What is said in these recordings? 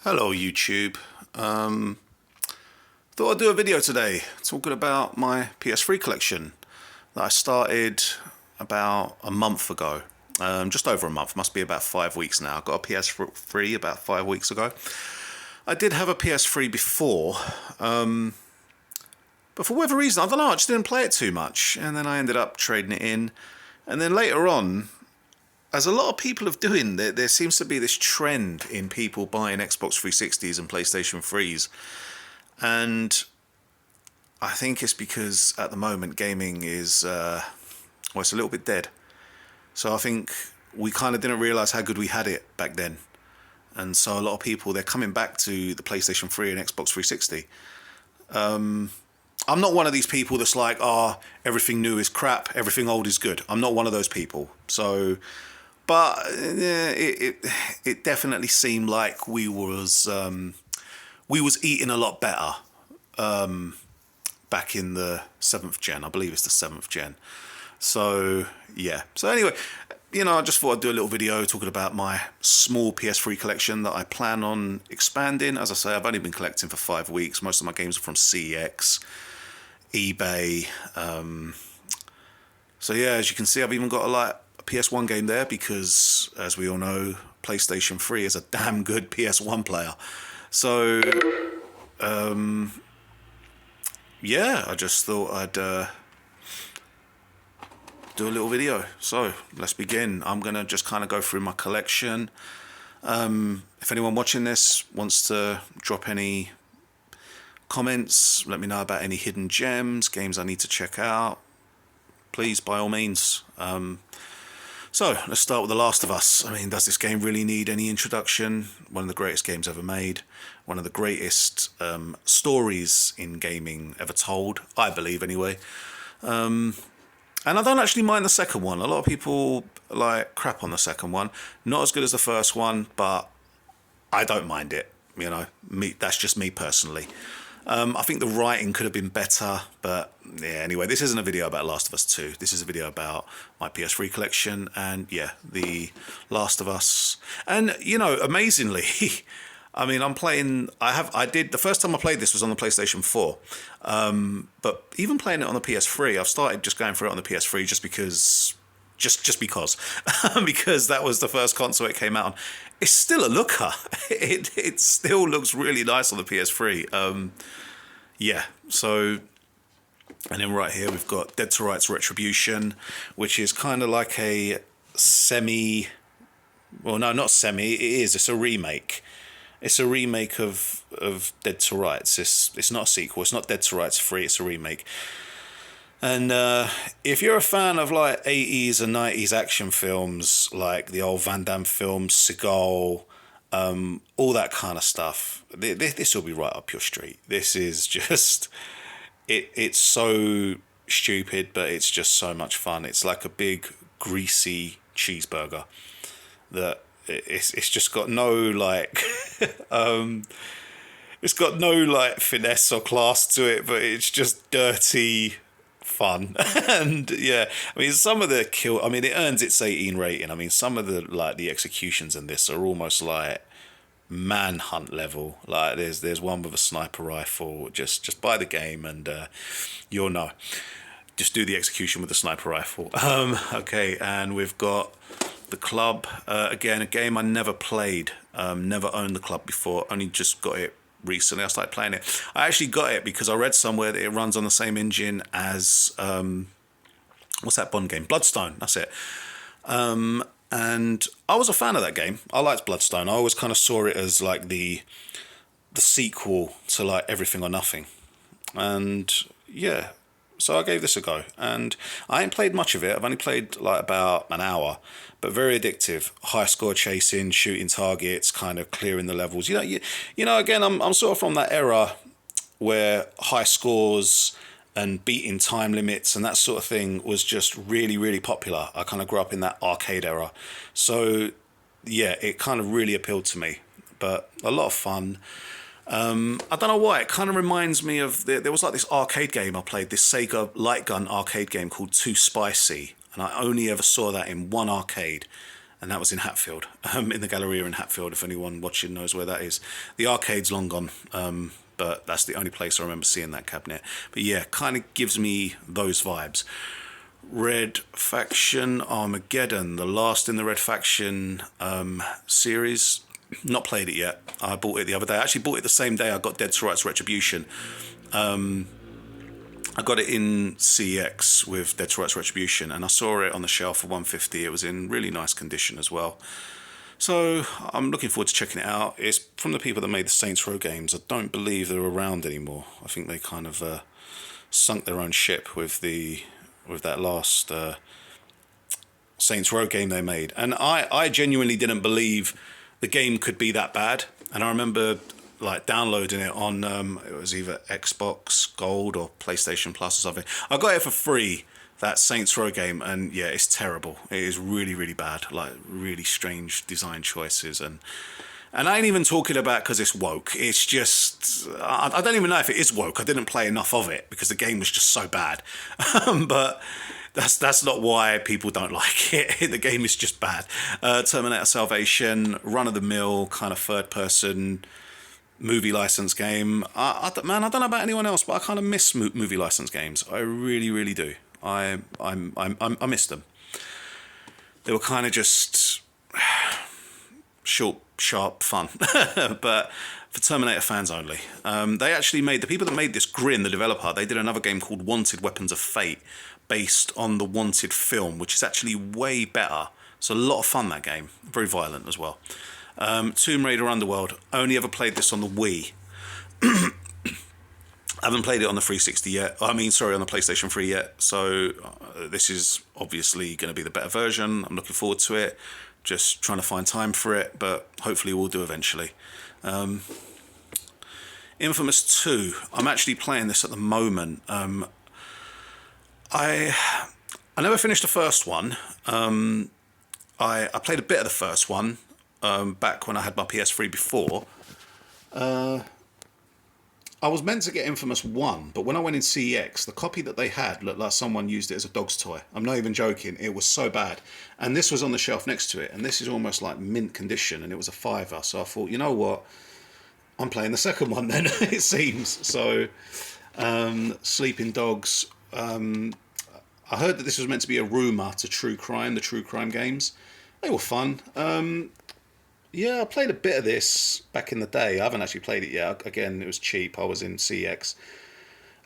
Hello YouTube. Thought I'd do a video today talking about my PS3 collection that I started about a month ago. Just over a month, must be about 5 weeks now. I got a PS3 about 5 weeks ago. I did have a PS3 before, but for whatever reason, I don't know, I just didn't play it too much. And then I ended up trading it in. And then later on, as a lot of people are doing, there seems to be this trend in people buying Xbox 360s and PlayStation 3s. And I think it's because at the moment gaming is, it's a little bit dead. So I think we kind of didn't realise how good we had it back then. And so a lot of people, they're coming back to the PlayStation 3 and Xbox 360. I'm not one of these people that's like, everything new is crap, everything old is good. I'm not one of those people. So... But it definitely seemed like we was eating a lot better back in the 7th gen. I believe it's the 7th gen. So yeah. So anyway, I just thought I'd do a little video talking about my small PS3 collection that I plan on expanding. As I say, I've only been collecting for 5 weeks. Most of my games are from CEX, eBay. So yeah, as you can see, I've even got a PS1 game there because, as we all know, PlayStation 3 is a damn good PS1 player. So, yeah, I just thought I'd do a little video. So, let's begin. I'm going to just kind of go through my collection. If anyone watching this wants to drop any comments, let me know about any hidden gems, games I need to check out, please, by all means. So, let's start with The Last of Us. I mean, does this game really need any introduction? One of the greatest games ever made. One of the greatest stories in gaming ever told, I believe anyway. And I don't actually mind the second one. A lot of people crap on the second one. Not as good as the first one, but I don't mind it. That's just me personally. I think the writing could have been better, but yeah, anyway, this isn't a video about Last of Us 2. This is a video about my PS3 collection and, yeah, The Last of Us. And, amazingly, I mean, the first time I played this was on the PlayStation 4. But even playing it on the PS3, I've started just going through it on the PS3 just because, because that was the first console it came out on. It's still a looker. It still looks really nice on the PS3. Yeah, so, and then right here we've got Dead to Rights Retribution, which is kind of like a well, no, not semi, it's a remake. It's a remake of Dead to Rights. It's not a sequel, it's not Dead to Rights 3, it's a remake. And if you're a fan of 80s and 90s action films, like the old Van Damme films, Seagal, all that kind of stuff, this will be right up your street. This is just, it's so stupid, but it's just so much fun. It's like a big, greasy cheeseburger that it's just got no it's got no finesse or class to it, but it's just dirty fun. And yeah, I mean, some of the it earns its 18 rating. I mean, some of the executions in this are almost like manhunt level. There's one with a sniper rifle. Just buy the game and you'll know. Just do the execution with the sniper rifle. Okay, and we've got The Club. Again, a game I never played. Never owned The Club before. Only just got it recently. I started playing it. I actually got it because I read somewhere that it runs on the same engine as what's that Bond game? Bloodstone. That's it. And I was a fan of that game. I liked Bloodstone. I always kind of saw it as the sequel to Everything or Nothing. And yeah, so I gave this a go, and I ain't played much of it. I've only played about an hour, but very addictive. High score chasing, shooting targets, kind of clearing the levels. Again, I'm sort of from that era where high scores and beating time limits and that sort of thing was just really, really popular. I kind of grew up in that arcade era, so yeah, it kind of really appealed to me. But a lot of fun. I don't know why, it kind of reminds me of, there was this arcade game I played, this Sega light gun arcade game called Too Spicy, and I only ever saw that in one arcade, and that was in Hatfield, in the Galleria in Hatfield, if anyone watching knows where that is. The arcade's long gone, but that's the only place I remember seeing that cabinet. But yeah, kind of gives me those vibes. Red Faction Armageddon, the last in the Red Faction series. Not played it yet. I bought it the other day. I actually bought it the same day I got Dead to Rights Retribution. I got it in CEX with Dead to Rights Retribution, and I saw it on the shelf for $150. It was in really nice condition as well. So I'm looking forward to checking it out. It's from the people that made the Saints Row games. I don't believe they're around anymore. I think they kind of sunk their own ship with that last Saints Row game they made. And I genuinely didn't believe the game could be that bad. And I remember like downloading it on it was either Xbox Gold or PlayStation Plus or something. I got it for free, that Saints Row game, and yeah, it's terrible. It is really, really bad. Like really strange design choices, and I ain't even talking about because it's woke. It's just I don't even know if it is woke. I didn't play enough of it because the game was just so bad. But that's not why people don't like it. The game is just bad. Terminator Salvation, run of the mill kind of third person movie license game. Man, I don't know about anyone else, but I kind of miss movie license games. I really, really do. I miss them. They were kind of just short, sharp fun, but for Terminator fans only. They actually made, the people that made this, Grin, the developer, they did another game called Wanted Weapons of Fate, based on the Wanted film, which is actually way better. It's a lot of fun, that game. Very violent as well. Tomb Raider Underworld, only ever played this on the Wii. I haven't played it on the 360 yet. On the PlayStation 3 yet. So this is obviously going to be the better version. I'm looking forward to it. Just trying to find time for it, but hopefully we'll do eventually. Infamous 2. I'm actually playing this at the moment. I never finished the first one. I played a bit of the first one back when I had my PS3 before. I was meant to get Infamous 1, but when I went in CEX, the copy that they had looked like someone used it as a dog's toy. I'm not even joking. It was so bad. And this was on the shelf next to it, and this is almost like mint condition, and it was a £5. So I thought, you know what? I'm playing the second one then, it seems. So, Sleeping Dogs. I heard that this was meant to be a rumour to True Crime, the True Crime games. They were fun. Yeah, I played a bit of this back in the day. I haven't actually played it yet. Again, it was cheap. I was in CX.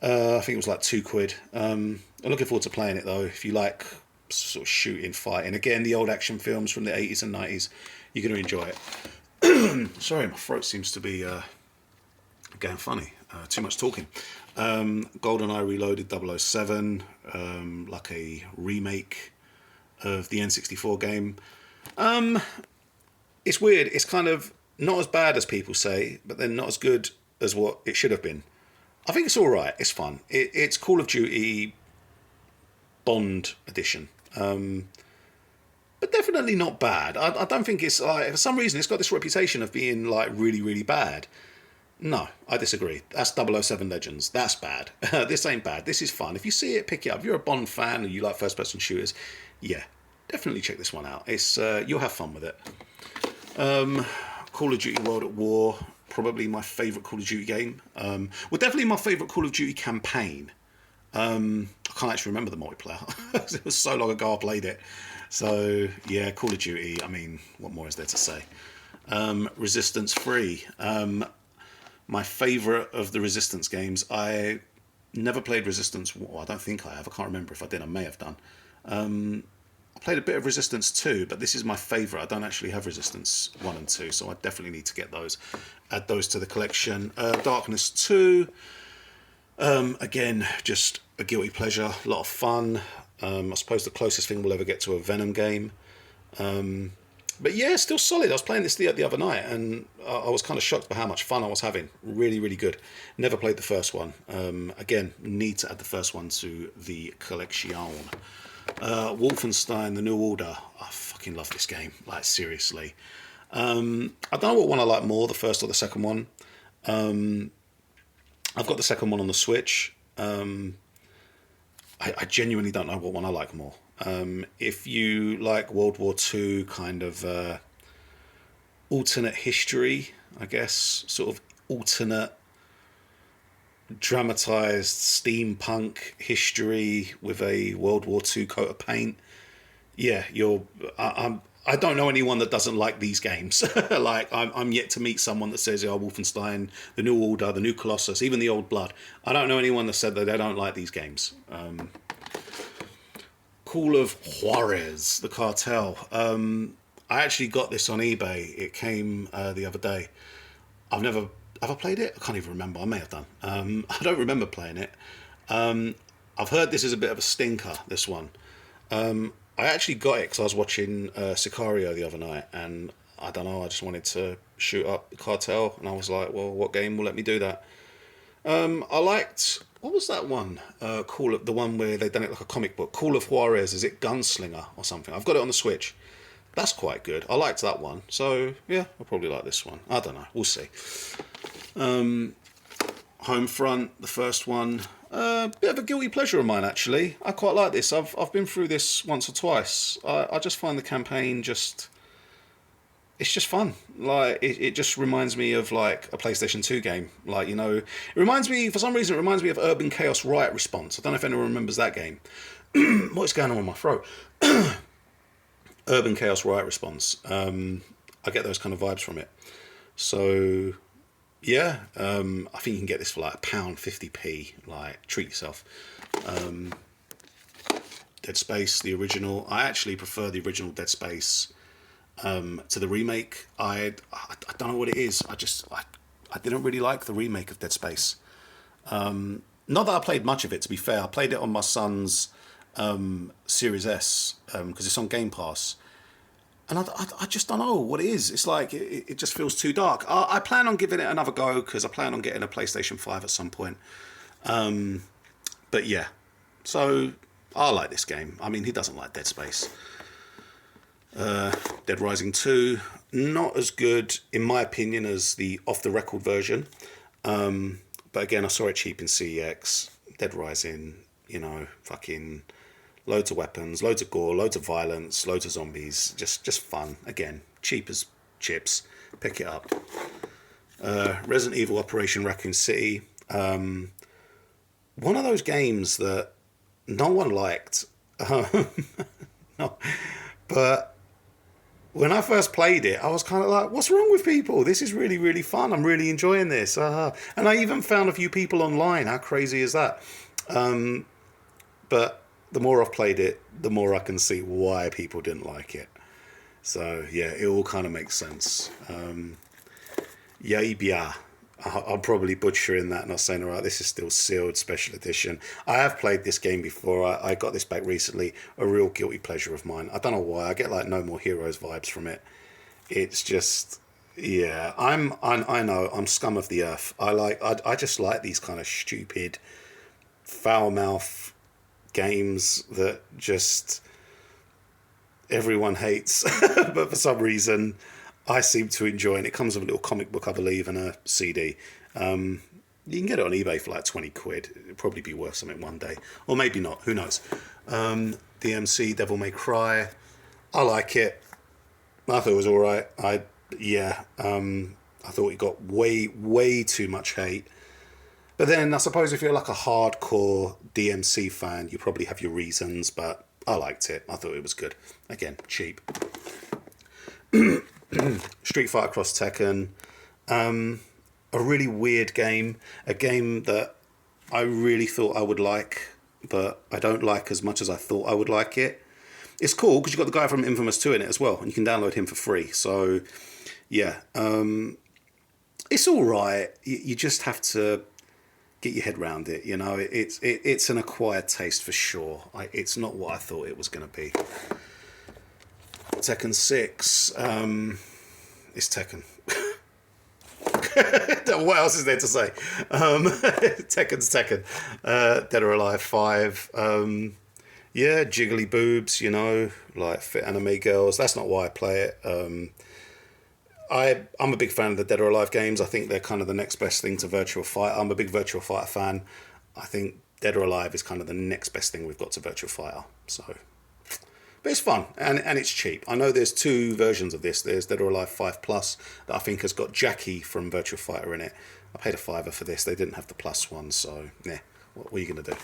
I think it was like £2. I'm looking forward to playing it though. If you like sort of shooting, fighting, again, the old action films from the 80s and 90s, you're going to enjoy it. Sorry, my throat seems to be going funny. Too much talking. GoldenEye Reloaded 007, like a remake of the N64 game. It's weird. It's kind of not as bad as people say, but then not as good as what it should have been. I think it's all right. It's fun. It's Call of Duty Bond edition, but definitely not bad. I don't think it's like, for some reason it's got this reputation of being like really, really bad. No, I disagree. That's 007 Legends. That's bad. This ain't bad. This is fun. If you see it, pick it up. If you're a Bond fan and you like first-person shooters, yeah, definitely check this one out. It's you'll have fun with it. Call of Duty World at War, probably my favourite Call of Duty game. Well, definitely my favourite Call of Duty campaign. I can't actually remember the multiplayer. It was so long ago I played it. So, yeah, Call of Duty, I mean, what more is there to say? Resistance 3. My favourite of the Resistance games. I never played Resistance. Well, I don't think I have. I can't remember if I did. I may have done. I played a bit of Resistance 2, but this is my favourite. I don't actually have Resistance 1 and 2, so I definitely need to get those. Add those to the collection. Darkness 2. Again, just a guilty pleasure. A lot of fun. I suppose the closest thing we'll ever get to a Venom game. But yeah, still solid. I was playing this the other night, and I was kind of shocked by how much fun I was having. Really, really good. Never played the first one. Again, need to add the first one to the collection. Wolfenstein: The New Order. I fucking love this game. Like, seriously. I don't know what one I like more, the first or the second one. I've got the second one on the Switch. I genuinely don't know what one I like more. If you like World War II kind of alternate history, I guess, sort of alternate dramatized steampunk history with a World War II coat of paint, yeah, I don't know anyone that doesn't like these games. Like I'm yet to meet someone that says, "Oh, Wolfenstein, the New Order, the New Colossus, even the Old Blood." I don't know anyone that said that they don't like these games. Call of Juarez, the Cartel. I actually got this on eBay. It came the other day. Have I played it? I can't even remember. I may have done. I don't remember playing it. I've heard this is a bit of a stinker, this one. I actually got it because I was watching Sicario the other night, and I don't know, I just wanted to shoot up the Cartel, and I was like, well, what game will let me do that? I liked, what was that one? The one where they done it like a comic book. Call of Juarez, is it Gunslinger or something? I've got it on the Switch. That's quite good. I liked that one. So, yeah, I'll probably like this one. I don't know. We'll see. Homefront, the first one. Bit of a guilty pleasure of mine, actually. I quite like this. I've been through this once or twice. I just find the campaign just... It's just fun. Like, it just reminds me of, like, a PlayStation 2 game. Like, you know... It reminds me... For some reason, it reminds me of Urban Chaos Riot Response. I don't know if anyone remembers that game. What's going on with my throat? Urban Chaos Riot Response. I get those kind of vibes from it. So... Yeah, I think you can get this for like £1.50p. Like, treat yourself. Dead Space, the original. I actually prefer the original Dead Space to the remake. I don't know what it is. I didn't really like the remake of Dead Space. Not that I played much of it, to be fair. I played it on my son's Series S because it's on Game Pass. And I just don't know what it is. It's like, it just feels too dark. I plan on giving it another go because I plan on getting a PlayStation 5 at some point. But yeah, so I like this game. I mean, who doesn't like Dead Space? Dead Rising 2, not as good, in my opinion, as the off-the-record version. But again, I saw it cheap in CEX. Dead Rising, you know, fucking... Loads of weapons, loads of gore, loads of violence, loads of zombies. Just fun. Again, cheap as chips. Pick it up. Resident Evil Operation Raccoon City. One of those games that no one liked. No. But when I first played it, I was kind of like, what's wrong with people? This is really, really fun. I'm really enjoying this. And I even found a few people online. How crazy is that? But... the more I've played it, the more I can see why people didn't like it. So, yeah, it all kind of makes sense. Yaibia. I'm probably butchering that, not saying, all right, this is still sealed special edition. I have played this game before. I got this back recently. A real guilty pleasure of mine. I don't know why. I get like No More Heroes vibes from it. It's just... yeah, I know, I'm scum of the earth. I just like these kind of stupid, foul-mouth games that just everyone hates, but for some reason I seem to enjoy. And it comes with a little comic book, I believe, and a CD. You can get it on eBay for like 20 quid. It'll probably be worth something one day, or maybe not. Who knows? DMC Devil May Cry. I like it. I thought it was all right. I thought it got way too much hate. But then I suppose if you're like a hardcore DMC fan, you probably have your reasons, but I liked it. I thought it was good. Again, cheap. Street Fighter Cross Tekken. A really weird game. A game that I really thought I would like, but I don't like as much as I thought I would like it. It's cool because you've got the guy from Infamous 2 in it as well, and you can download him for free. So, yeah. It's all right. You just have to... get your head around it, you know. It's an acquired taste for sure. It's not what I thought it was going to be. Tekken 6. It's Tekken. What else is there to say? Tekken's Tekken. Dead or Alive 5. Yeah, jiggly boobs, you know, like fit anime girls. That's not why I play it. I'm a big fan of the Dead or Alive games. I think they're kind of the next best thing to Virtua Fighter. I'm a big Virtua Fighter fan. I think Dead or Alive is kind of the next best thing we've got to Virtua Fighter. So, But it's fun, and it's cheap. I know there's 2 versions of this. There's Dead or Alive 5 Plus that I think has got Jackie from Virtua Fighter in it. I paid a £5 for this. They didn't have the Plus one, so yeah, what are you going to do?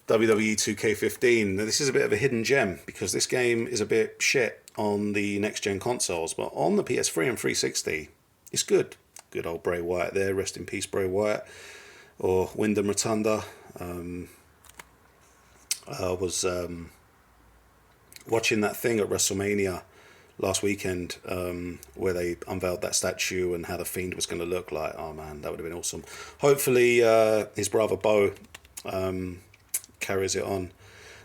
WWE 2K15. Now, this is a bit of a hidden gem because this game is a bit shit on the next-gen consoles, but on the PS3 and 360, it's good. Good old Bray Wyatt there. Rest in peace, Bray Wyatt. Or Wyndham Rotunda. I was watching that thing at WrestleMania last weekend where they unveiled that statue and how the Fiend was going to look like. Oh man, that would have been awesome. Hopefully his brother Bo carries it on.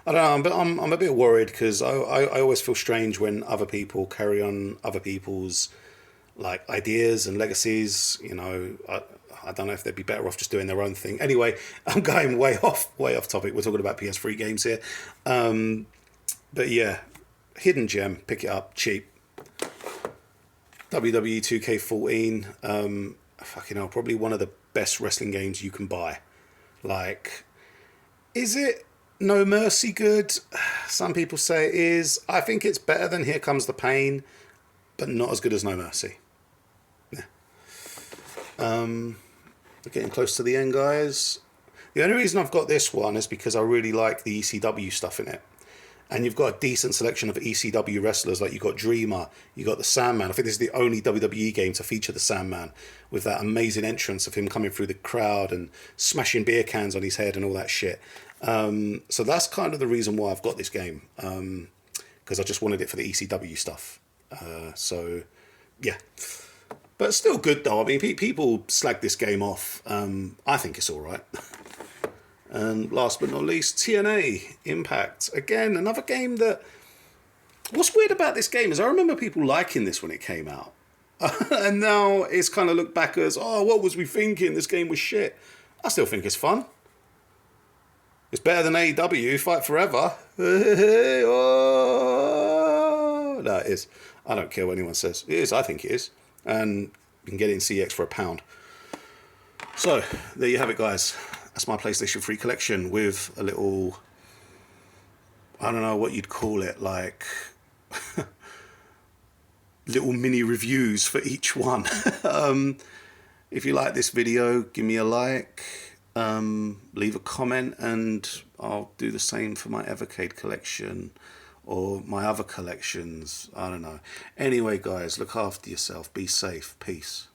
I don't know, but I'm a bit worried because I always feel strange when other people carry on other people's like ideas and legacies. You know, I don't know if they'd be better off just doing their own thing. Anyway, I'm going way off topic. We're talking about PS3 games here. But yeah, hidden gem, pick it up, cheap. WWE 2K14, fucking hell, probably one of the best wrestling games you can buy. Like, is it No Mercy good? Some people say it is. I think it's better than Here Comes the Pain, but not as good as No Mercy. Yeah. We're getting close to the end, guys. The only reason I've got this one is because I really like the ECW stuff in it. And you've got a decent selection of ECW wrestlers. Like, you've got Dreamer, you've got the Sandman. I think this is the only WWE game to feature the Sandman, with that amazing entrance of him coming through the crowd and smashing beer cans on his head and all that shit. So that's kind of the reason why I've got this game, because I just wanted it for the ECW stuff. So, yeah. But still good, though. I mean, people slag this game off. I think it's all right. And last but not least, TNA Impact. Again, another game that... What's weird about this game is I remember people liking this when it came out. And now it's kind of looked back as, oh, what was we thinking? This game was shit. I still think it's fun. It's better than AEW, Fight Forever. Oh, no, it is. I don't care what anyone says. It is, I think it is. And you can get it in CX for £1. So, there you have it, guys. That's my PlayStation 3 collection with a little, I don't know what you'd call it, like little mini reviews for each one. If you like this video, give me a like, leave a comment, and I'll do the same for my Evercade collection or my other collections. I don't know. Anyway, guys, look after yourself. Be safe. Peace.